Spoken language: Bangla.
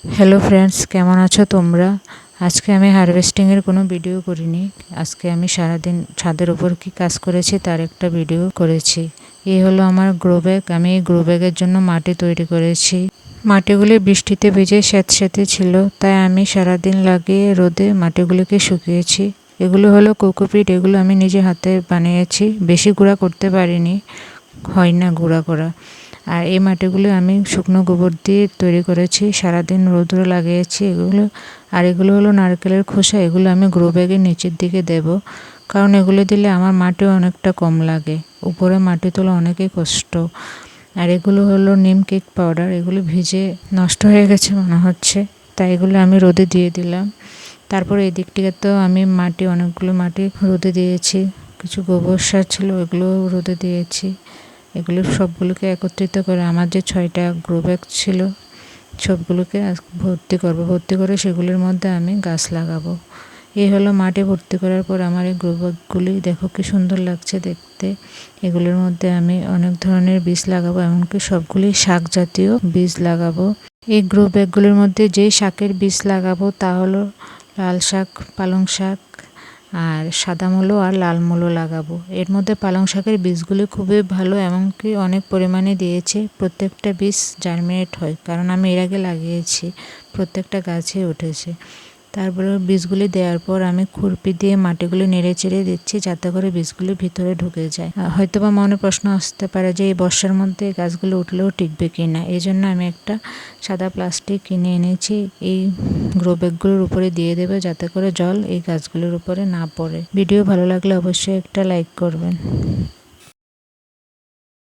হ্যালো ফ্রেন্ডস, কেমন আছো তোমরা? আজকে আমি হারভেস্টিংয়ের কোনো ভিডিও করিনি। আজকে আমি সারাদিন ছাদের উপর কি কাজ করেছি তার একটা ভিডিও করেছি। এই হলো আমার গ্রো ব্যাগ। আমি এই গ্রো ব্যাগের জন্য মাটি তৈরি করেছি। মাটিগুলি বৃষ্টিতে ভিজে স্যাঁতস্যাঁতে ছিল, তাই আমি সারাদিন লাগিয়ে রোদে মাটিগুলিকে শুকিয়েছি। এগুলো হলো কোকোপিট। এগুলো আমি নিজে হাতে বানিয়েছি, বেশি গুঁড়া করতে পারিনি, হয় না গুঁড়া করা। আর এই মাটিগুলো আমি শুকনো গোবর দিয়ে তৈরি করেছি, সারাদিন রোদ্রে লাগিয়েছি এগুলো। আর এগুলো হলো নারকেলের খোসা। এগুলো আমি গ্রো ব্যাগের নিচের দিকে দেব, কারণ এগুলো দিলে আমার মাটি অনেকটা কম লাগে। উপরে মাটি তোলা অনেকই কষ্ট। আর এগুলো হলো নিম কেক পাউডার। এগুলো ভিজে নষ্ট হয়ে গেছে মনে হচ্ছে, তাই এগুলো আমি রোদে দিয়ে দিলাম। তারপরে এই দিকটিতে তো আমি অনেকগুলো মাটি রোদে দিয়েছি। কিছু গোবর সার ছিল, এগুলো রোদে দিয়েছি। এগুলো সবগুলোকে একত্রিত করে আমার যে 6টা গ্রো ব্যাগ ছিল সবগুলোকে ভর্তি করে সেগুলোর মধ্যে আমি গাছ লাগাবো। এই হলো মাটি ভর্তি করার পর আমার এই গ্রো ব্যাগগুলি দেখো কি সুন্দর লাগছে দেখতে। এগুলোর মধ্যে আমি অনেক ধরনের বীজ লাগাবো, এমনকি সবগুলি শাক জাতীয় বীজ লাগাবো। এই গ্রো ব্যাগগুলির মধ্যে যে শাকের বীজ লাগাবো তা হলো লাল শাক, পালং শাক, আর সাদা মূলো আর লাল মূলো লাগাবো। এর মধ্যে পালং শাকের বীজগুলি খুবই ভালো, এমনকি অনেক পরিমাণে দিয়েছে। প্রত্যেকটা বীজ জার্মিনেট হয়, কারণ আমি এর আগে লাগিয়েছি, প্রত্যেকটা গাছে উঠেছে। তারপরে বীজগুলি দেওয়ার পর আমি খুরপি দিয়ে মাটিগুলি নেড়ে চেড়ে দিচ্ছি, যাতে করে বীজগুলি ভিতরে ঢুকে যায়। হয়তোবা মনে প্রশ্ন আসতে পারে যে এই বর্ষার মধ্যে গাছগুলো উঠলেও টিকবে কি না। এই জন্য আমি একটা সাদা প্লাস্টিক কিনে এনেছি, এই গ্রো ব্যাগগুলোর উপরে দিয়ে দেবে, যাতে করে জল এই গাছগুলোর উপরে না পড়ে। ভিডিও ভালো লাগলে অবশ্যই একটা লাইক করবেন।